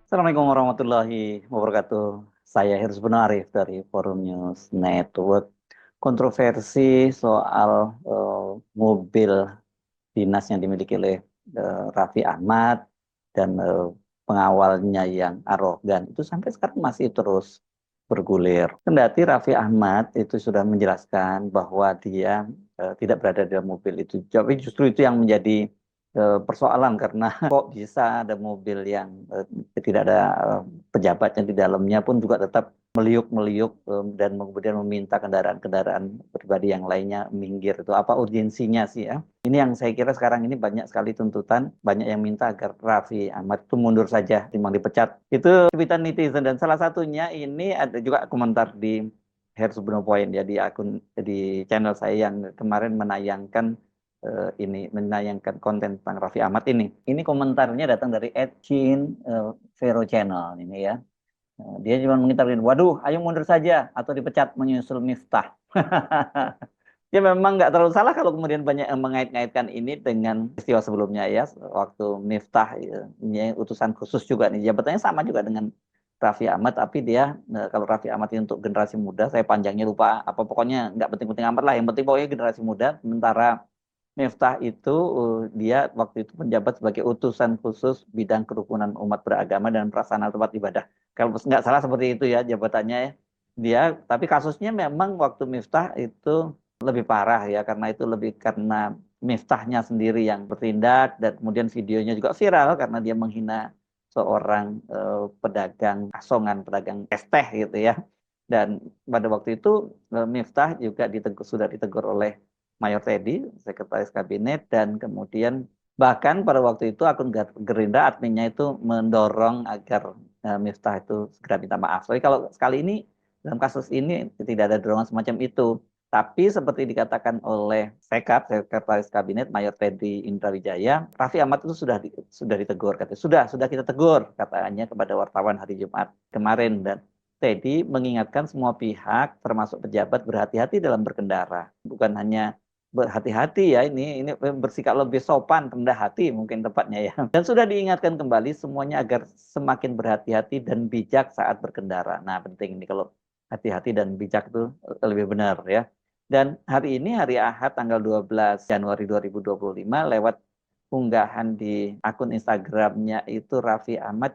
Assalamualaikum warahmatullahi wabarakatuh. Saya Hirsbun Arif dari Forum News Network. Kontroversi soal mobil dinas yang dimiliki oleh Raffi Ahmad dan pengawalnya yang arogan itu sampai sekarang masih terus bergulir. Kendati Raffi Ahmad itu sudah menjelaskan bahwa dia tidak berada di dalam mobil itu, tapi justru itu yang menjadi persoalan karena kok bisa ada mobil yang tidak ada pejabatnya di dalamnya pun juga tetap meliuk-meliuk dan kemudian meminta kendaraan-kendaraan pribadi yang lainnya minggir. Itu apa urgensinya sih ya? Ini yang saya kira sekarang ini banyak sekali tuntutan, banyak yang minta agar Raffi Ahmad itu mundur saja, timbang dipecat. Itu cuitan netizen dan salah satunya ini ada juga komentar di Hersubno Point ya di akun di channel saya yang kemarin menayangkan konten tentang Raffi Ahmad ini. Ini komentarnya datang dari @chin Vero Channel ini ya. Dia cuma mengitarin, waduh, ayo mundur saja atau dipecat menyusul Miftah. Ya memang nggak terlalu salah kalau kemudian banyak yang mengait-ngaitkan ini dengan peristiwa sebelumnya ya, waktu Miftah ya, ini utusan khusus juga nih, jabatannya sama juga dengan Raffi Ahmad, tapi dia kalau Raffi Ahmad ini untuk generasi muda, saya panjangnya lupa, apa pokoknya nggak penting-penting amat lah, yang penting pokoknya generasi muda, sementara Miftah itu dia waktu itu menjabat sebagai utusan khusus bidang kerukunan umat beragama dan prasarana tempat ibadah. Kalau nggak salah seperti itu ya jabatannya ya. Dia, tapi kasusnya memang waktu Miftah itu lebih parah ya karena itu lebih karena Miftahnya sendiri yang bertindak dan kemudian videonya juga viral karena dia menghina seorang pedagang asongan, pedagang es teh gitu ya. Dan pada waktu itu Miftah juga sudah ditegur oleh Mayor Teddy, Sekretaris Kabinet, dan kemudian bahkan pada waktu itu akun Gerindra adminnya itu mendorong agar Miftah itu segera minta maaf. Tapi kalau sekali ini dalam kasus ini tidak ada dorongan semacam itu. Tapi seperti dikatakan oleh Sekretaris Kabinet Mayor Teddy Indrawijaya, Raffi Ahmad itu sudah ditegur, katanya. Sudah kita tegur, katanya kepada wartawan hari Jumat kemarin, dan Teddy mengingatkan semua pihak termasuk pejabat berhati-hati dalam berkendara. Bukan hanya berhati-hati ya, ini bersikap lebih sopan, rendah hati mungkin tepatnya ya. Dan sudah diingatkan kembali semuanya agar semakin berhati-hati dan bijak saat berkendara. Nah, penting ini kalau hati-hati dan bijak itu lebih benar ya. Dan hari ini hari Ahad tanggal 12 Januari 2025 lewat unggahan di akun Instagramnya itu Raffi Ahmad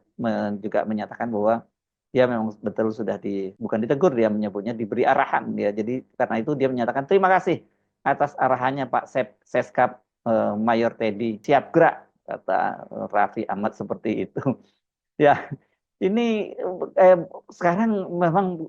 juga menyatakan bahwa dia memang betul sudah bukan ditegur, dia menyebutnya diberi arahan ya. Jadi karena itu dia menyatakan terima kasih atas arahannya Pak Seskap Mayor Teddy, siap gerak, kata Raffi Ahmad seperti itu. Ya, ini sekarang memang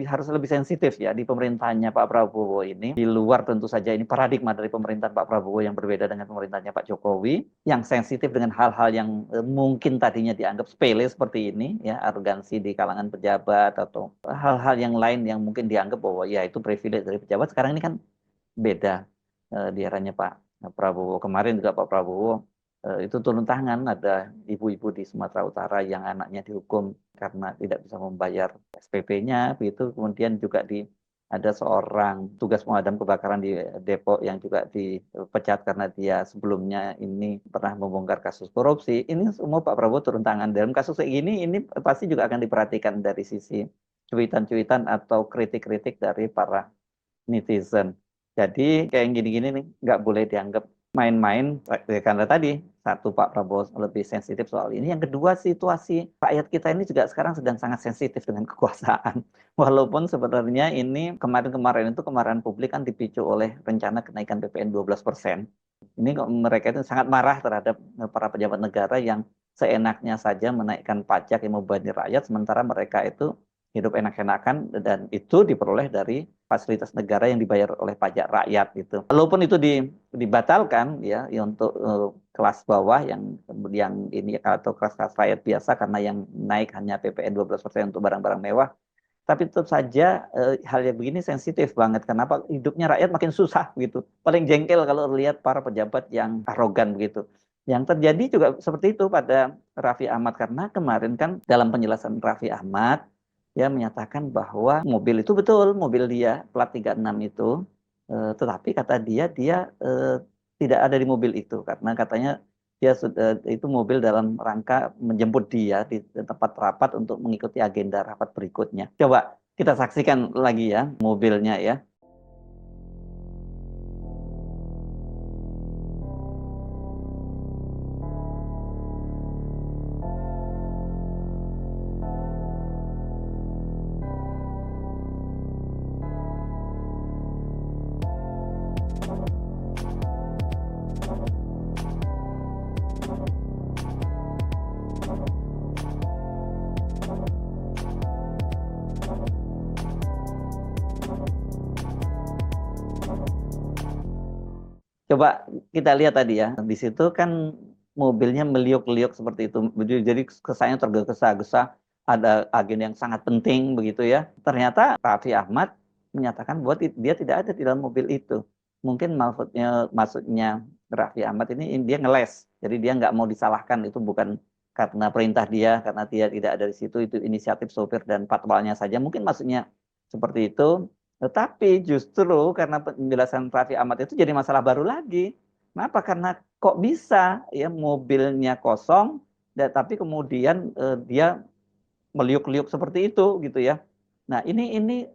harus lebih sensitif ya di pemerintahannya Pak Prabowo ini. Di luar tentu saja ini paradigma dari pemerintahan Pak Prabowo yang berbeda dengan pemerintahannya Pak Jokowi, yang sensitif dengan hal-hal yang mungkin tadinya dianggap sepele seperti ini, ya arogansi di kalangan pejabat atau hal-hal yang lain yang mungkin dianggap bahwa ya itu privilege dari pejabat. Sekarang ini kan beda di eranya Pak Prabowo. Kemarin juga Pak Prabowo itu turun tangan, ada ibu-ibu di Sumatera Utara yang anaknya dihukum karena tidak bisa membayar SPP-nya, begitu. Kemudian juga ada seorang tugas pemadam kebakaran di Depok yang juga dipecat karena dia sebelumnya ini pernah membongkar kasus korupsi. Ini semua Pak Prabowo turun tangan. Dalam kasus kayak gini, ini pasti juga akan diperhatikan dari sisi cuitan-cuitan atau kritik-kritik dari para netizen. Jadi kayak gini-gini nih nggak boleh dianggap main-main, karena tadi satu Pak Prabowo lebih sensitif soal ini, yang kedua situasi rakyat kita ini juga sekarang sedang sangat sensitif dengan kekuasaan. Walaupun sebenarnya ini kemarin-kemarin itu kemarahan publik kan dipicu oleh rencana kenaikan PPN 12%. Ini kok mereka itu sangat marah terhadap para pejabat negara yang seenaknya saja menaikkan pajak yang membebani rakyat, sementara mereka itu hidup enak-enakan, dan itu diperoleh dari fasilitas negara yang dibayar oleh pajak rakyat gitu. Walaupun itu dibatalkan ya, untuk kelas bawah yang ini atau kelas rakyat biasa, karena yang naik hanya PPN 12% untuk barang-barang mewah. Tapi tetap saja hal yang begini sensitif banget. Kenapa? Hidupnya rakyat makin susah gitu. Paling jengkel kalau lihat para pejabat yang arogan begitu. Yang terjadi juga seperti itu pada Raffi Ahmad, karena kemarin kan dalam penjelasan Raffi Ahmad dia menyatakan bahwa mobil itu betul, mobil dia plat 36 itu, tetapi kata dia tidak ada di mobil itu, karena katanya dia sudah itu mobil dalam rangka menjemput dia di tempat rapat untuk mengikuti agenda rapat berikutnya. Coba kita saksikan lagi ya mobilnya ya. Coba kita lihat tadi ya, di situ kan mobilnya meliuk-liuk seperti itu. Jadi kesannya tergesa-gesa, ada agenda yang sangat penting begitu ya. Ternyata Raffi Ahmad menyatakan bahwa dia tidak ada di dalam mobil itu. Mungkin maksudnya Raffi Ahmad ini dia ngeles. Jadi dia nggak mau disalahkan, itu bukan karena perintah dia, karena dia tidak ada di situ, itu inisiatif sopir dan patwalnya saja. Mungkin maksudnya seperti itu. Tetapi justru karena penjelasan Raffi Ahmad itu jadi masalah baru lagi. Kenapa? Karena kok bisa ya mobilnya kosong, tapi kemudian dia meliuk-liuk seperti itu gitu ya. Nah, ini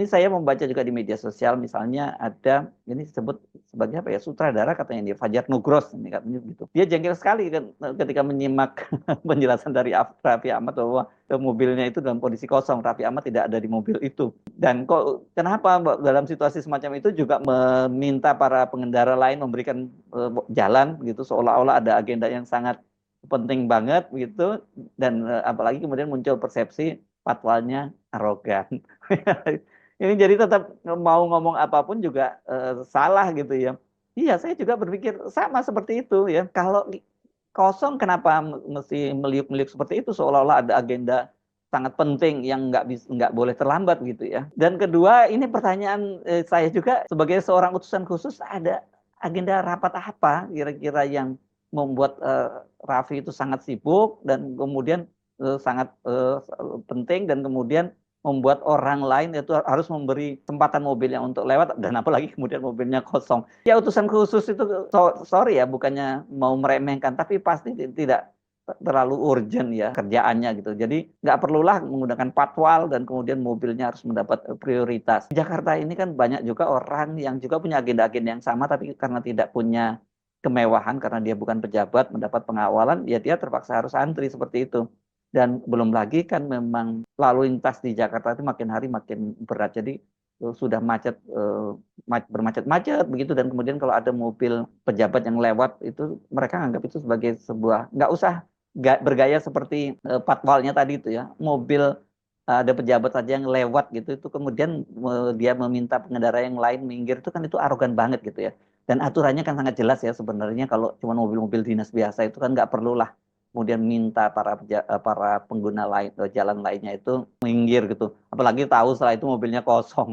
saya membaca juga di media sosial, misalnya ada ini disebut sebagai apa ya, sutradara katanya dia Fajar Nugros ini katanya gitu. Dia jengkel sekali kan ketika menyimak penjelasan dari Raffi Ahmad bahwa mobilnya itu dalam kondisi kosong, Raffi Ahmad tidak ada di mobil itu. Dan kok kenapa dalam situasi semacam itu juga meminta para pengendara lain memberikan jalan gitu, seolah-olah ada agenda yang sangat penting banget gitu, dan apalagi kemudian muncul persepsi patwalnya arogan. Ini jadi tetap mau ngomong apapun juga salah gitu ya. Iya, saya juga berpikir sama seperti itu ya. Kalau kosong kenapa mesti meliuk-meliuk seperti itu, seolah-olah ada agenda sangat penting yang nggak boleh terlambat gitu ya. Dan kedua, ini pertanyaan saya juga sebagai seorang utusan khusus, ada agenda rapat apa kira-kira yang membuat Raffi itu sangat sibuk dan kemudian sangat penting, dan kemudian membuat orang lain itu harus memberi kesempatan mobilnya untuk lewat, dan apalagi kemudian mobilnya kosong. Ya utusan khusus itu sorry ya, bukannya mau meremehkan, tapi pasti tidak terlalu urgent ya kerjaannya gitu. Jadi nggak perlulah menggunakan patwal dan kemudian mobilnya harus mendapat prioritas. Di Jakarta ini kan banyak juga orang yang juga punya agenda-agenda yang sama, tapi karena tidak punya kemewahan, karena dia bukan pejabat mendapat pengawalan, ya dia terpaksa harus antri seperti itu. Dan belum lagi kan memang lalu lintas di Jakarta itu makin hari makin berat. Jadi sudah macet, bermacet-macet begitu, dan kemudian kalau ada mobil pejabat yang lewat itu mereka anggap itu sebagai sebuah, nggak usah bergaya seperti patwalnya tadi itu ya, mobil ada pejabat saja yang lewat gitu, itu kemudian dia meminta pengendara yang lain minggir, itu kan itu arogan banget gitu ya. Dan aturannya kan sangat jelas ya sebenarnya, kalau cuma mobil-mobil dinas biasa itu kan nggak perlulah kemudian minta para pengguna lain jalan lainnya itu minggir gitu. Apalagi tahu setelah itu mobilnya kosong.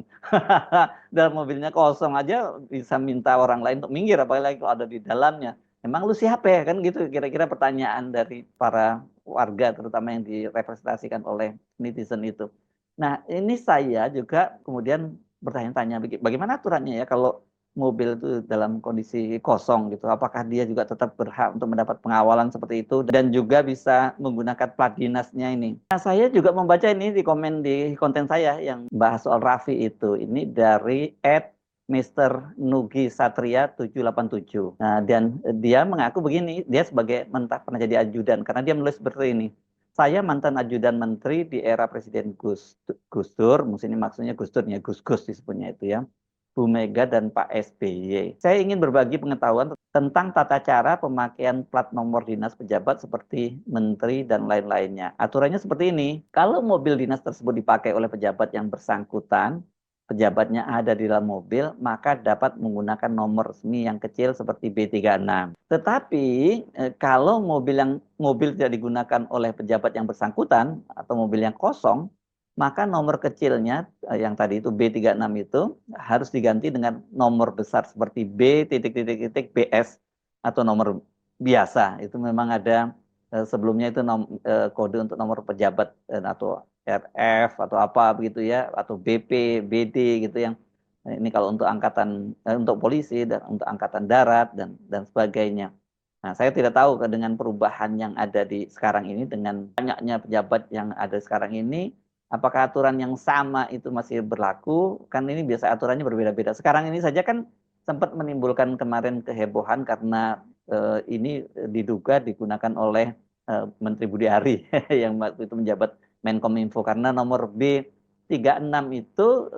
Dan mobilnya kosong aja bisa minta orang lain untuk minggir, apalagi kalau ada di dalamnya. Emang lu siapa ya kan gitu, kira-kira pertanyaan dari para warga terutama yang direpresentasikan oleh netizen itu. Nah, ini saya juga kemudian bertanya-tanya bagaimana aturannya ya kalau mobil itu dalam kondisi kosong gitu, apakah dia juga tetap berhak untuk mendapat pengawalan seperti itu dan juga bisa menggunakan plat dinasnya ini. Nah, saya juga membaca ini di komen di konten saya yang bahas soal Raffi itu, ini dari Mr. Nugi Satria 787. Nah, dan dia mengaku begini, dia sebagai pernah jadi ajudan, karena dia menulis seperti ini. Saya mantan ajudan menteri di era Presiden Gus Dur, maksudnya Gus Dur ya, Gus disebutnya itu ya. Bu Mega dan Pak SBY. Saya ingin berbagi pengetahuan tentang tata cara pemakaian plat nomor dinas pejabat seperti menteri dan lain-lainnya. Aturannya seperti ini, kalau mobil dinas tersebut dipakai oleh pejabat yang bersangkutan, pejabatnya ada di dalam mobil, maka dapat menggunakan nomor resmi yang kecil seperti B36. Tetapi kalau mobil tidak digunakan oleh pejabat yang bersangkutan atau mobil yang kosong, maka nomor kecilnya yang tadi itu B36 itu harus diganti dengan nomor besar seperti B titik titik titik BS atau nomor biasa. Itu memang ada sebelumnya itu kode untuk nomor pejabat atau RF atau apa begitu ya, atau BP, BD gitu yang ini kalau untuk angkatan untuk polisi dan untuk angkatan darat dan sebagainya. Nah, saya tidak tahu dengan perubahan yang ada di sekarang ini dengan banyaknya pejabat yang ada sekarang ini, apakah aturan yang sama itu masih berlaku? Kan ini biasa aturannya berbeda-beda. Sekarang ini saja kan sempat menimbulkan kemarin kehebohan karena ini diduga digunakan oleh Menteri Budi Ari yang waktu itu menjabat Menkominfo karena nomor B36 itu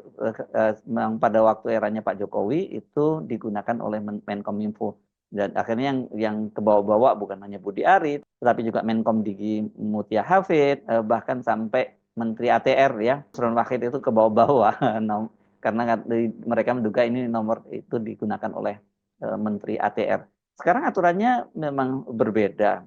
memang pada waktu eranya Pak Jokowi itu digunakan oleh Menkominfo. Dan akhirnya yang ke bawah-bawah bukan hanya Budi Ari, tetapi juga Menkom Digi Mutia Hafid, bahkan sampai Menteri ATR ya, Nusron Wahid itu ke bawah-bawah karena mereka menduga ini nomor itu digunakan oleh Menteri ATR. Sekarang aturannya memang berbeda.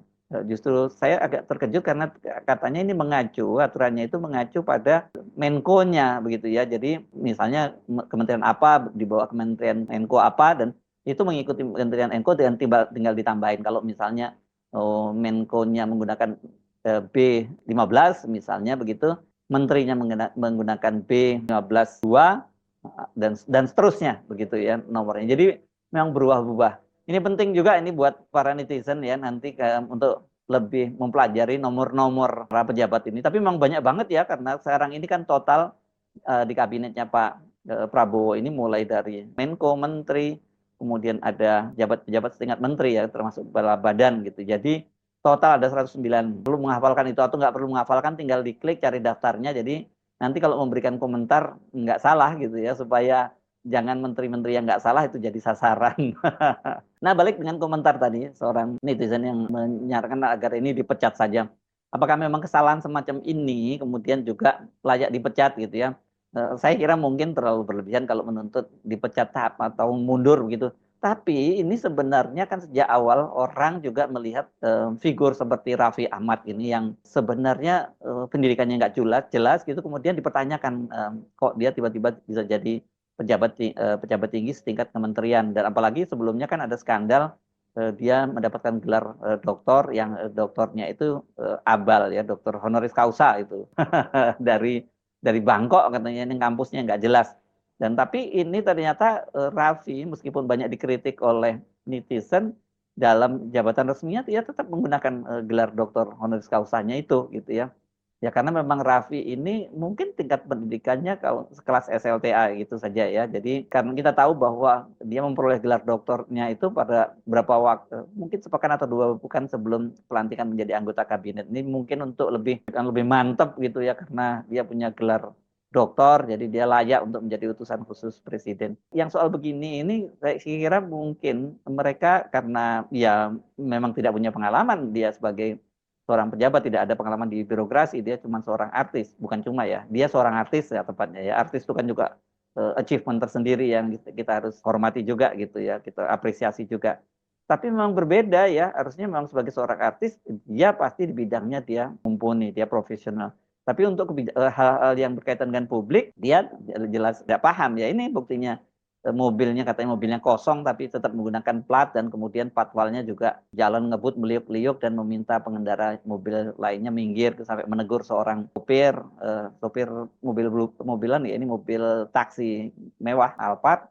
Justru saya agak terkejut karena katanya ini aturannya itu mengacu pada Menko-nya begitu ya. Jadi misalnya kementerian apa di bawah kementerian Menko apa dan itu mengikuti kementerian Menko dan tinggal ditambahin. Kalau misalnya Menko-nya menggunakan B15 misalnya begitu, menterinya menggunakan B15(2) dan seterusnya begitu ya nomornya. Jadi memang berubah-ubah. Ini penting juga ini buat para netizen ya nanti untuk lebih mempelajari nomor-nomor para pejabat ini. Tapi memang banyak banget ya karena sekarang ini kan total di kabinetnya Pak Prabowo ini mulai dari Menko, Menteri, kemudian ada pejabat-pejabat setingkat menteri ya termasuk kepala badan gitu. Jadi total ada 109. Perlu menghafalkan itu atau nggak perlu menghafalkan tinggal diklik cari daftarnya. Jadi nanti kalau memberikan komentar nggak salah gitu ya supaya jangan menteri-menteri yang nggak salah itu jadi sasaran. Nah balik dengan komentar tadi seorang netizen yang menyarankan agar ini dipecat saja. Apakah memang kesalahan semacam ini kemudian juga layak dipecat gitu ya? Saya kira mungkin terlalu berlebihan kalau menuntut dipecat atau mundur gitu. Tapi ini sebenarnya kan sejak awal orang juga melihat figur seperti Raffi Ahmad ini yang sebenarnya pendidikannya nggak jelas gitu, kemudian dipertanyakan kok dia tiba-tiba bisa jadi pejabat tinggi setingkat kementerian dan apalagi sebelumnya kan ada skandal dia mendapatkan gelar doktor yang doktornya itu abal ya, doktor honoris causa itu dari Bangkok katanya ini kampusnya nggak jelas. Dan tapi ini ternyata Raffi meskipun banyak dikritik oleh netizen dalam jabatan resminya dia tetap menggunakan gelar doktor honoris causanya itu gitu ya. Ya karena memang Raffi ini mungkin tingkat pendidikannya kalau sekelas SLTA gitu saja ya. Jadi karena kita tahu bahwa dia memperoleh gelar doktornya itu pada berapa waktu, mungkin sepekan atau 2 pekan sebelum pelantikan menjadi anggota kabinet. Ini mungkin untuk lebih mantap gitu ya karena dia punya gelar doktor, jadi dia layak untuk menjadi utusan khusus presiden. Yang soal begini ini saya kira mungkin mereka karena ya memang tidak punya pengalaman dia sebagai seorang pejabat, tidak ada pengalaman di birokrasi, dia cuma seorang artis, bukan cuma ya, dia seorang artis ya tepatnya ya, artis itu kan juga achievement tersendiri yang kita harus hormati juga gitu ya, kita apresiasi juga. Tapi memang berbeda ya, harusnya memang sebagai seorang artis, dia pasti di bidangnya dia mumpuni, dia profesional. Tapi untuk hal-hal yang berkaitan dengan publik, dia jelas tidak paham ya, ini buktinya mobilnya katanya mobilnya kosong tapi tetap menggunakan plat dan kemudian patwalnya juga jalan ngebut meliuk-liuk dan meminta pengendara mobil lainnya minggir sampai menegur seorang sopir mobilan ya ini mobil taksi mewah Alphard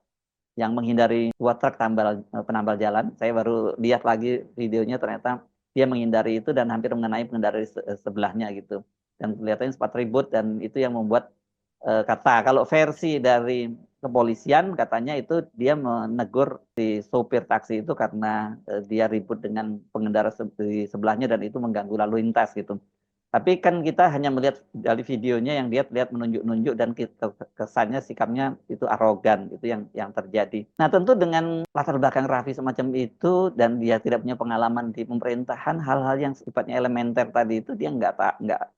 yang menghindari dua truk penambal jalan. Saya baru lihat lagi videonya ternyata dia menghindari itu dan hampir mengenai pengendara sebelahnya gitu. Dan kelihatannya sempat ribut dan itu yang membuat kalau versi dari kepolisian katanya itu dia menegur si sopir taksi itu karena dia ribut dengan pengendara di sebelahnya dan itu mengganggu lalu lintas gitu. Tapi kan kita hanya melihat dari videonya yang dia terlihat menunjuk-nunjuk dan kesannya sikapnya itu arogan gitu yang terjadi. Nah tentu dengan latar belakang Raffi semacam itu dan dia tidak punya pengalaman di pemerintahan, hal-hal yang sifatnya elementer tadi itu dia nggak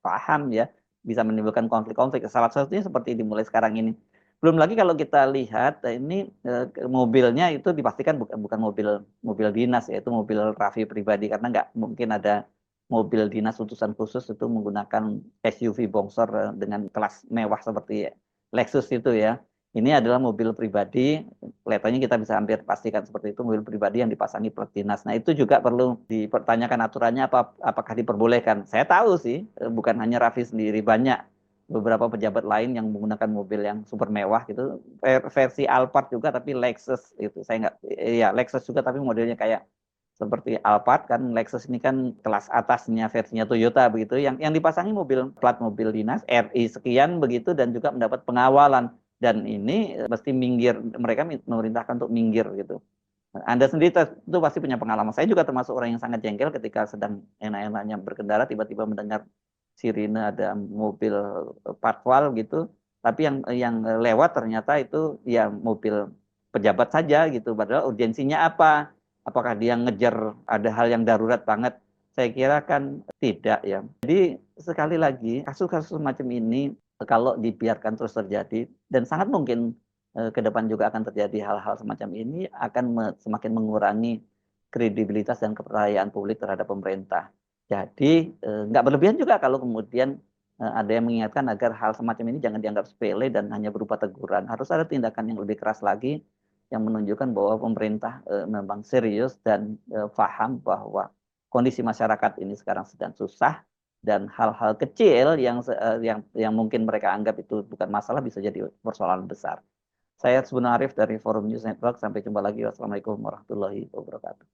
paham ya, bisa menimbulkan konflik-konflik. Salah satunya seperti dimulai sekarang ini. Belum lagi kalau kita lihat ini mobilnya itu dipastikan bukan mobil dinas, yaitu mobil Raffi pribadi karena nggak mungkin ada mobil dinas utusan khusus itu menggunakan SUV bongsor dengan kelas mewah seperti Lexus itu ya. Ini adalah mobil pribadi, kelihatannya kita bisa hampir pastikan seperti itu, mobil pribadi yang dipasangi plat dinas. Nah itu juga perlu dipertanyakan aturannya apakah diperbolehkan. Saya tahu sih, bukan hanya Raffi sendiri, banyak beberapa pejabat lain yang menggunakan mobil yang super mewah gitu. Versi Alphard juga tapi Lexus itu. Saya nggak, ya Lexus juga tapi modelnya kayak seperti Alphard kan, Lexus ini kan kelas atasnya versinya Toyota begitu, yang dipasangi plat mobil dinas RI sekian begitu dan juga mendapat pengawalan dan ini mesti minggir, mereka memerintahkan untuk minggir gitu. Anda sendiri itu pasti punya pengalaman. Saya juga termasuk orang yang sangat jengkel ketika sedang enak-enaknya berkendara tiba-tiba mendengar sirine ada mobil patwal gitu, tapi yang lewat ternyata itu ya mobil pejabat saja gitu, padahal urgensinya apa? Apakah dia ngejar ada hal yang darurat banget? Saya kira kan tidak ya. Jadi sekali lagi kasus-kasus semacam ini kalau dibiarkan terus terjadi dan sangat mungkin ke depan juga akan terjadi hal-hal semacam ini akan semakin mengurangi kredibilitas dan kepercayaan publik terhadap pemerintah. Jadi nggak berlebihan juga kalau kemudian ada yang mengingatkan agar hal semacam ini jangan dianggap sepele dan hanya berupa teguran. Harus ada tindakan yang lebih keras lagi yang menunjukkan bahwa pemerintah memang serius dan paham bahwa kondisi masyarakat ini sekarang sedang susah dan hal-hal kecil yang mungkin mereka anggap itu bukan masalah bisa jadi persoalan besar. Saya Subhan Arif dari Forum News Network. Sampai jumpa lagi. Wassalamualaikum warahmatullahi wabarakatuh.